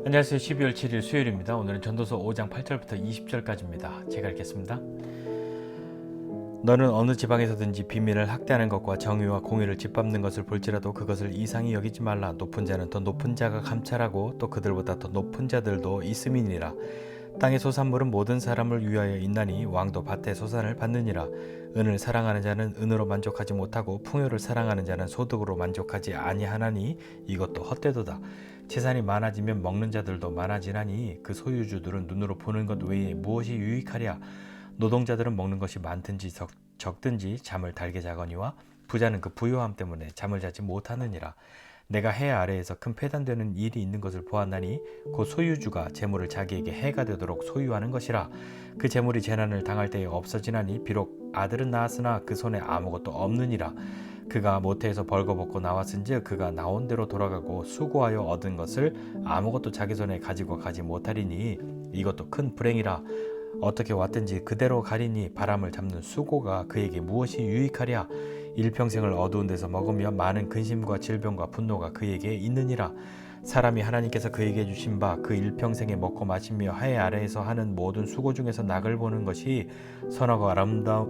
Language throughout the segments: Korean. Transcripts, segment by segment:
안녕하세요. 12월 7일 수요일입니다. 오늘은 전도서 5장 8절부터 20절까지입니다. 제가 읽겠습니다. 너는 어느 지방에서든지 비밀을 학대하는 것과 정의와 공의를 짓밟는 것을 볼지라도 그것을 이상히 여기지 말라. 높은 자는 더 높은 자가 감찰하고 또 그들보다 더 높은 자들도 있음이니라. 땅의 소산물은 모든 사람을 위하여 있나니 왕도 밭의 소산을 받느니라. 은을 사랑하는 자는 은으로 만족하지 못하고 풍요를 사랑하는 자는 소득으로 만족하지 아니하나니 이것도 헛되도다. 재산이 많아지면 먹는 자들도 많아지나니 그 소유주들은 눈으로 보는 것 외에 무엇이 유익하랴. 노동자들은 먹는 것이 많든지 적든지 잠을 달게 자거니와 부자는 그 부요함 때문에 잠을 자지 못하느니라. 내가 해 아래에서 큰 패단되는 일이 있는 것을 보았나니 곧 소유주가 재물을 자기에게 해가 되도록 소유하는 것이라. 그 재물이 재난을 당할 때에 없어지나니 비록 아들은 낳았으나 그 손에 아무것도 없느니라. 그가 모태에서 벌거벗고 나왔은즉 그가 나온 대로 돌아가고 수고하여 얻은 것을 아무것도 자기 손에 가지고 가지 못하리니 이것도 큰 불행이라. 어떻게 왔든지 그대로 가리니 바람을 잡는 수고가 그에게 무엇이 유익하랴. 일평생을 어두운 데서 먹으며 많은 근심과 질병과 분노가 그에게 있느니라. 사람이 하나님께서 그에게 주신 바 그 일평생에 먹고 마시며 하늘 아래에서 하는 모든 수고 중에서 낙을 보는 것이 선하고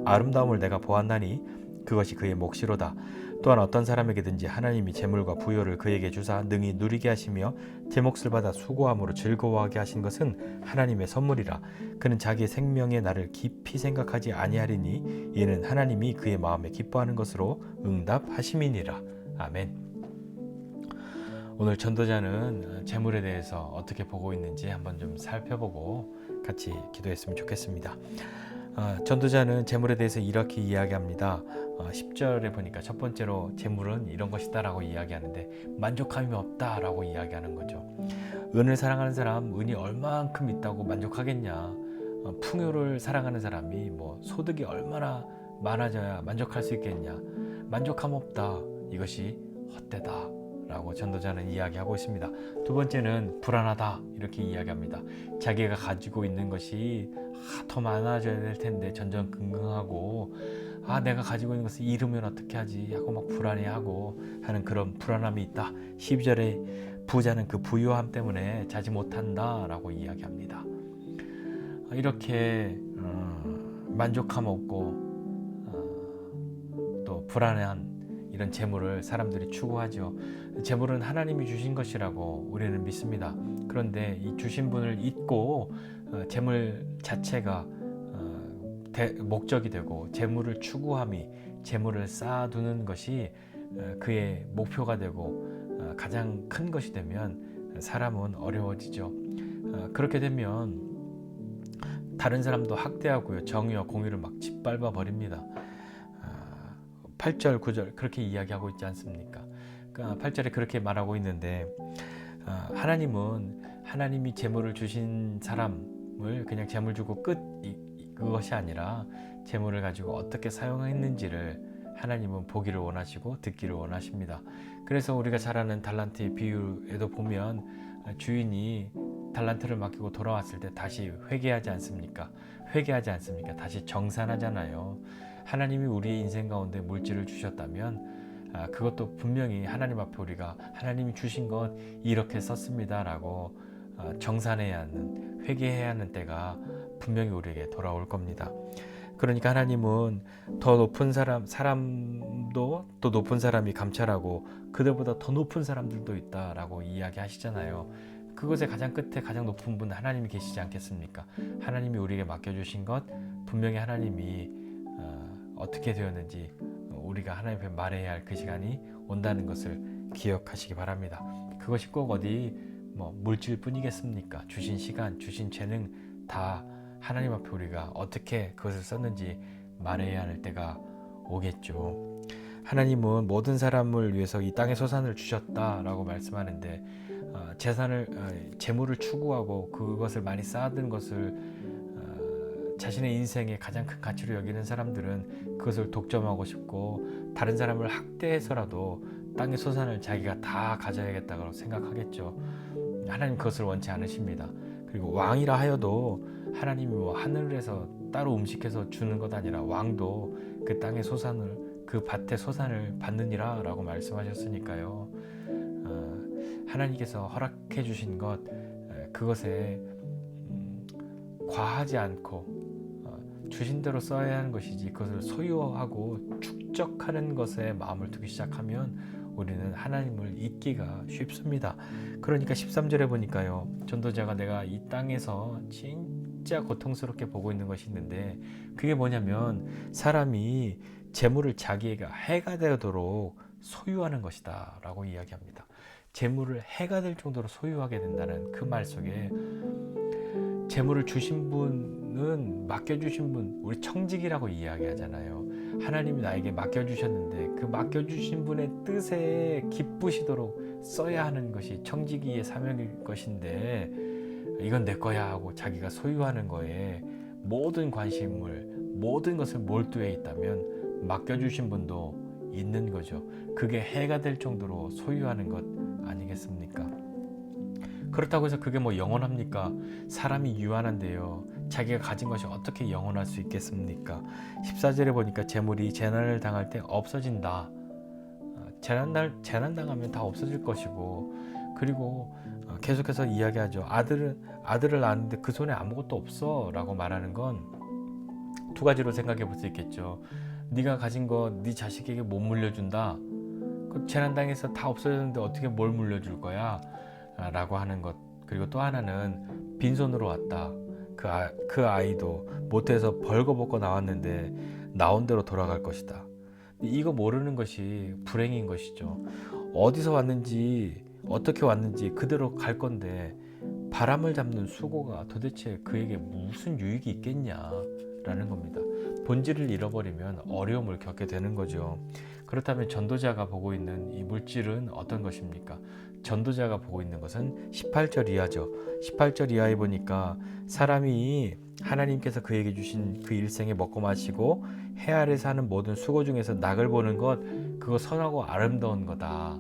아름다움을 내가 보았나니 그것이 그의 몫이로다. 또한 어떤 사람에게든지 하나님이 재물과 부요를 그에게 주사 능히 누리게 하시며 제 몫을 받아 수고함으로 즐거워하게 하신 것은 하나님의 선물이라. 그는 자기의 생명의 날을 깊이 생각하지 아니하리니 이는 하나님이 그의 마음에 기뻐하는 것으로 응답하심이니라. 아멘. 오늘 전도자는 재물에 대해서 어떻게 보고 있는지 한번 좀 살펴보고 같이 기도했으면 좋겠습니다. 전도자는 재물에 대해서 이렇게 이야기합니다. 10절에 보니까 첫 번째로 재물은 이런 것이다 라고 이야기하는데 만족함이 없다 라고 이야기하는 거죠. 은을 사랑하는 사람 은이 얼만큼 있다고 만족하겠냐. 풍요를 사랑하는 사람이 소득이 얼마나 많아져야 만족할 수 있겠냐. 만족함 없다. 이것이 헛되다 라고 전도자는 이야기하고 있습니다. 두 번째는 불안하다 이렇게 이야기합니다. 자기가 가지고 있는 것이 더 많아져야 될 텐데 전전긍긍하고 내가 가지고 있는 것을 잃으면 어떻게 하지 하고 막 불안해하고 하는 그런 불안함이 있다. 12절에 부자는 그 부요함 때문에 자지 못한다 라고 이야기합니다. 이렇게 만족함 없고 또 불안한 이런 재물을 사람들이 추구하죠. 재물은 하나님이 주신 것이라고 우리는 믿습니다. 그런데 이 주신 분을 잊고 재물 자체가 목적이 되고 재물을 추구함이 재물을 쌓아두는 것이 그의 목표가 되고 가장 큰 것이 되면 사람은 어려워지죠. 그렇게 되면 다른 사람도 학대하고요. 정의와 공의를 막 짓밟아 버립니다. 8절, 9절 그렇게 이야기하고 있지 않습니까? 8절에 그렇게 말하고 있는데 하나님이 재물을 주신 사람을 그냥 재물 주고 끝 그것이 아니라 재물을 가지고 어떻게 사용했는지를 하나님은 보기를 원하시고 듣기를 원하십니다. 그래서 우리가 잘 아는 달란트의 비유에도 보면 주인이 달란트를 맡기고 돌아왔을 때 다시 회개하지 않습니까? 다시 정산하잖아요. 하나님이 우리의 인생 가운데 물질을 주셨다면 그것도 분명히 하나님 앞에 우리가 하나님이 주신 것 이렇게 썼습니다 라고 정산해야 하는, 회개해야 하는 때가 분명히 우리에게 돌아올 겁니다. 그러니까 하나님은 더 높은 사람도 또 높은 사람이 감찰하고 그들보다 더 높은 사람들도 있다라고 이야기하시잖아요. 그것의 가장 끝에 가장 높은 분 하나님이 계시지 않겠습니까? 하나님이 우리에게 맡겨주신 것 분명히 하나님이 어떻게 되었는지 우리가 하나님 앞에 말해야 할 그 시간이 온다는 것을 기억하시기 바랍니다. 그것이 꼭 어디 물질뿐이겠습니까? 주신 시간, 주신 재능 다 하나님 앞에 우리가 어떻게 그것을 썼는지 말해야 할 때가 오겠죠. 하나님은 모든 사람을 위해서 이 땅의 소산을 주셨다라고 말씀하는데 재물을 추구하고 그것을 많이 쌓아둔 것을 자신의 인생의 가장 큰 가치로 여기는 사람들은 그것을 독점하고 싶고 다른 사람을 학대해서라도 땅의 소산을 자기가 다 가져야겠다고 생각하겠죠. 하나님 그것을 원치 않으십니다. 그리고 왕이라 하여도 하나님이 하늘에서 따로 음식해서 주는 것 아니라 왕도 그 땅의 소산을 그 밭의 소산을 받느니라 라고 말씀하셨으니까요. 하나님께서 허락해 주신 것 그것에 과하지 않고 주신 대로 써야 하는 것이지, 그것을 소유하고 축적하는 것에 마음을 두기 시작하면 우리는 하나님을 잊기가 쉽습니다. 그러니까 13절에 보니까요, 전도자가 내가 이 땅에서 진짜 고통스럽게 보고 있는 것이 있는데, 그게 뭐냐면 사람이 재물을 자기에게 해가 되도록 소유하는 것이다 라고 이야기합니다. 재물을 해가 될 정도로 소유하게 된다는 그 말 속에, 재물을 주신 분은, 맡겨주신 분, 우리 청직이라고 이야기하잖아요. 하나님이 나에게 맡겨주셨는데 그 맡겨주신 분의 뜻에 기쁘시도록 써야 하는 것이 청지기의 사명일 것인데, 이건 내 거야 하고 자기가 소유하는 거에 모든 관심을, 모든 것을 몰두해 있다면 맡겨주신 분도 있는 거죠. 그게 해가 될 정도로 소유하는 것 아니겠습니까? 그렇다고 해서 그게 뭐 영원합니까? 사람이 유한한데요, 자기가 가진 것이 어떻게 영원할 수 있겠습니까? 14절에 보니까 재물이 재난을 당할 때 없어진다. 재난 당하면 다 없어질 것이고, 그리고 계속해서 이야기하죠. 아들을 낳았는데 그 손에 아무것도 없어 라고 말하는 건 두 가지로 생각해 볼 수 있겠죠. 네가 가진 거 네 자식에게 못 물려준다. 그 재난 당해서 다 없어졌는데 어떻게 뭘 물려줄 거야? 라고 하는 것. 그리고 또 하나는 빈손으로 왔다. 그 아이도 못해서 벌거벗고 나왔는데 나온 대로 돌아갈 것이다. 이거 모르는 것이 불행인 것이죠. 어디서 왔는지, 어떻게 왔는지 그대로 갈 건데 바람을 잡는 수고가 도대체 그에게 무슨 유익이 있겠냐라는 겁니다. 본질을 잃어버리면 어려움을 겪게 되는 거죠. 그렇다면 전도자가 보고 있는 이 물질은 어떤 것입니까? 전도자가 보고 있는 것은 18절 이하죠. 18절 이하에 보니까 사람이 하나님께서 그에게 주신 그 일생에 먹고 마시고 해 아래 사는 모든 수고 중에서 낙을 보는 것, 그거 선하고 아름다운 거다.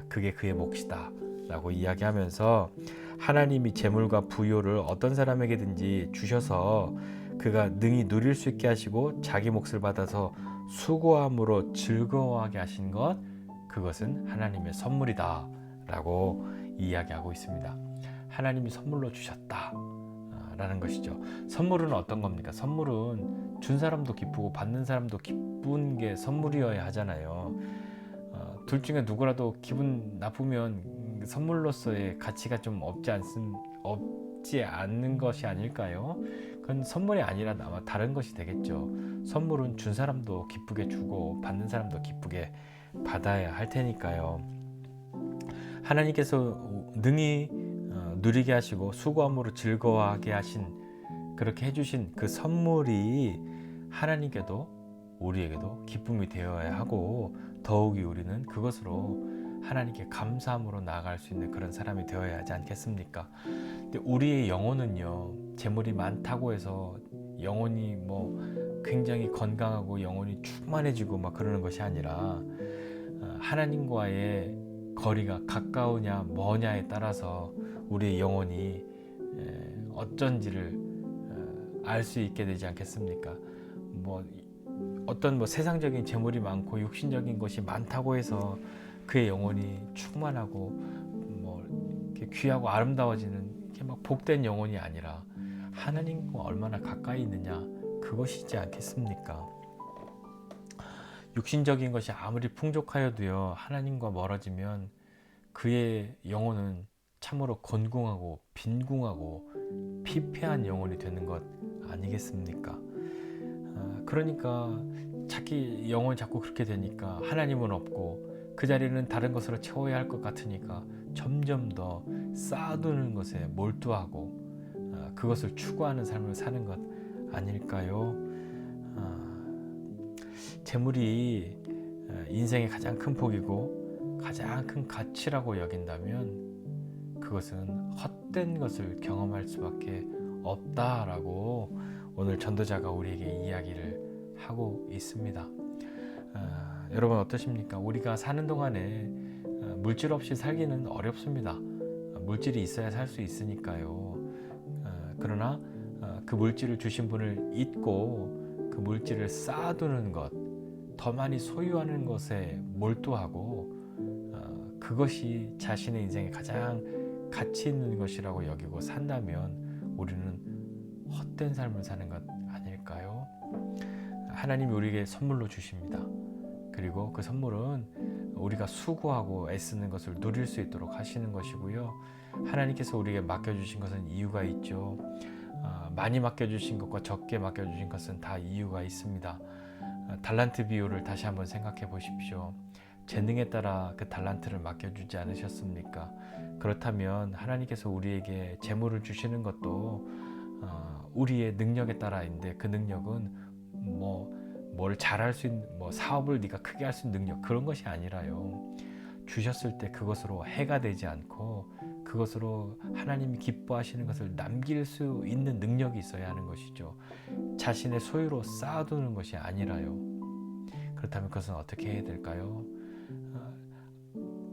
그게 그의 몫이다 라고 이야기하면서, 하나님이 재물과 부요를 어떤 사람에게든지 주셔서 그가 능히 누릴 수 있게 하시고 자기 몫을 받아서 수고함으로 즐거워하게 하신 것, 그것은 하나님의 선물이다 라고 이야기하고 있습니다. 하나님이 선물로 주셨다 라는 것이죠. 선물은 어떤 겁니까? 선물은 준 사람도 기쁘고 받는 사람도 기쁜 게 선물이어야 하잖아요. 둘 중에 누구라도 기분 나쁘면 선물로서의 가치가 좀 없지 않는 것이 아닐까요? 그건 선물이 아니라 아마 다른 것이 되겠죠. 선물은 준 사람도 기쁘게 주고 받는 사람도 기쁘게 받아야 할 테니까요. 하나님께서 능히 누리게 하시고 수고함으로 즐거워하게 하신, 그렇게 해주신 그 선물이 하나님께도 우리에게도 기쁨이 되어야 하고, 더욱이 우리는 그것으로 하나님께 감사함으로 나아갈 수 있는 그런 사람이 되어야 하지 않겠습니까? 근데 우리의 영혼은요, 재물이 많다고 해서 영혼이 뭐 굉장히 건강하고 영혼이 충만해지고 막 그러는 것이 아니라, 하나님과의 거리가 가까우냐 머냐에 따라서 우리의 영혼이 어쩐지를 알 수 있게 되지 않겠습니까? 어떤 세상적인 재물이 많고 육신적인 것이 많다고 해서 그의 영혼이 충만하고 이렇게 귀하고 아름다워지는, 이렇게 막 복된 영혼이 아니라 하나님과 얼마나 가까이 있느냐, 그것이지 않겠습니까? 육신적인 것이 아무리 풍족하여도요, 하나님과 멀어지면 그의 영혼은 참으로 곤궁하고 빈궁하고 피폐한 영혼이 되는 것 아니겠습니까? 그러니까 영혼이 자꾸 그렇게 되니까 하나님은 없고 그 자리는 다른 것으로 채워야 할 것 같으니까 점점 더 쌓아두는 것에 몰두하고 그것을 추구하는 삶을 사는 것 아닐까요? 재물이 인생의 가장 큰 복이고 가장 큰 가치라고 여긴다면 그것은 헛된 것을 경험할 수밖에 없다라고 오늘 전도자가 우리에게 이야기를 하고 있습니다. 여러분 어떠십니까? 우리가 사는 동안에 물질 없이 살기는 어렵습니다. 물질이 있어야 살 수 있으니까요. 그러나 그 물질을 주신 분을 잊고 그 물질을 쌓아두는 것, 더 많이 소유하는 것에 몰두하고 그것이 자신의 인생의 가장 가치 있는 것이라고 여기고 산다면 우리는 헛된 삶을 사는 것 아닐까요? 하나님이 우리에게 선물로 주십니다. 그리고 그 선물은 우리가 수고하고 애쓰는 것을 누릴 수 있도록 하시는 것이고요. 하나님께서 우리에게 맡겨주신 것은 이유가 있죠. 많이 맡겨주신 것과 적게 맡겨주신 것은 다 이유가 있습니다. 달란트 비유를 다시 한번 생각해 보십시오. 재능에 따라 그 달란트를 맡겨주지 않으셨습니까? 그렇다면 하나님께서 우리에게 재물을 주시는 것도 우리의 능력에 따라인데, 그 능력은 뭘 잘할 수 있는, 사업을 네가 크게 할 수 있는 능력, 그런 것이 아니라요. 주셨을 때 그것으로 해가 되지 않고 그것으로 하나님이 기뻐하시는 것을 남길 수 있는 능력이 있어야 하는 것이죠. 자신의 소유로 쌓아두는 것이 아니라요. 그렇다면 그것은 어떻게 해야 될까요?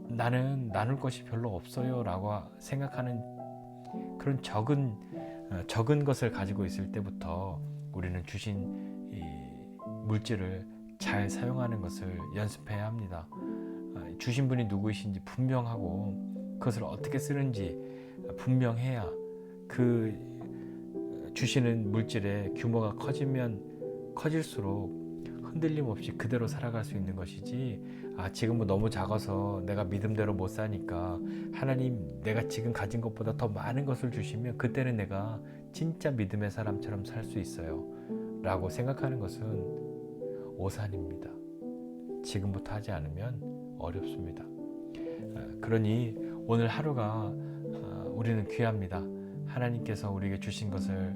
나는 나눌 것이 별로 없어요 라고 생각하는 그런 적은 것을 가지고 있을 때부터 우리는 주신 이 물질을 잘 사용하는 것을 연습해야 합니다. 주신 분이 누구이신지 분명하고 그것을 어떻게 쓰는지 분명해야 그 주시는 물질의 규모가 커지면 커질수록 흔들림 없이 그대로 살아갈 수 있는 것이지, 지금 너무 작아서 내가 믿음대로 못 사니까 하나님 내가 지금 가진 것보다 더 많은 것을 주시면 그때는 내가 진짜 믿음의 사람처럼 살 수 있어요 라고 생각하는 것은 오산입니다. 지금부터 하지 않으면 어렵습니다. 그러니 오늘 하루가 우리는 귀합니다. 하나님께서 우리에게 주신 것을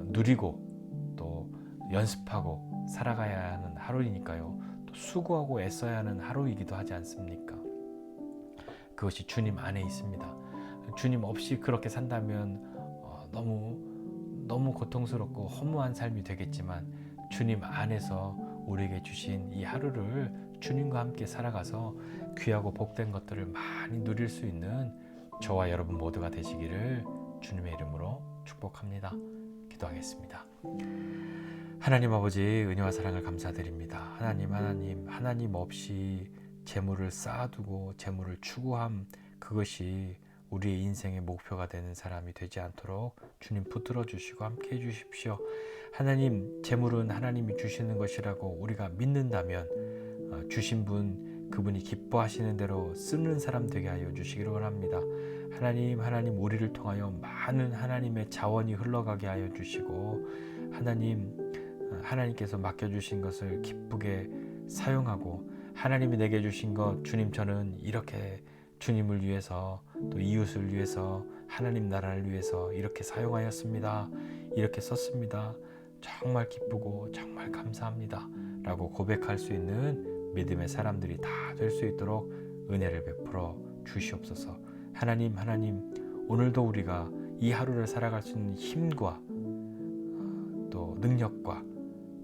누리고 또 연습하고 살아가야 하는 하루이니까요. 또 수고하고 애써야 하는 하루이기도 하지 않습니까? 그것이 주님 안에 있습니다. 주님 없이 그렇게 산다면 너무 고통스럽고 허무한 삶이 되겠지만, 주님 안에서 우리에게 주신 이 하루를 주님과 함께 살아가서 귀하고 복된 것들을 많이 누릴 수 있는 저와 여러분 모두가 되시기를 주님의 이름으로 축복합니다. 기도하겠습니다. 하나님 아버지, 은혜와 사랑을 감사드립니다. 하나님 없이 재물을 쌓아두고 재물을 추구함, 그것이 우리의 인생의 목표가 되는 사람이 되지 않도록 주님 붙들어 주시고 함께 해 주십시오. 하나님, 재물은 하나님이 주시는 것이라고 우리가 믿는다면 주신 분, 그분이 기뻐하시는 대로 쓰는 사람 되게 하여 주시기를 원합니다. 하나님, 우리를 통하여 많은 하나님의 자원이 흘러가게 하여 주시고, 하나님께서 맡겨주신 것을 기쁘게 사용하고, 하나님이 내게 주신 것, 주님 저는 이렇게 주님을 위해서 또 이웃을 위해서 하나님 나라를 위해서 이렇게 사용하였습니다. 이렇게 썼습니다. 정말 기쁘고 정말 감사합니다 라고 고백할 수 있는 믿음의 사람들이 다 될 수 있도록 은혜를 베풀어 주시옵소서. 하나님, 오늘도 우리가 이 하루를 살아갈 수 있는 힘과 또 능력과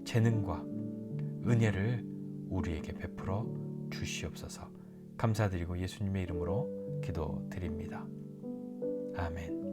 재능과 은혜를 우리에게 베풀어 주시옵소서. 감사드리고 예수님의 이름으로 기도드립니다. 아멘.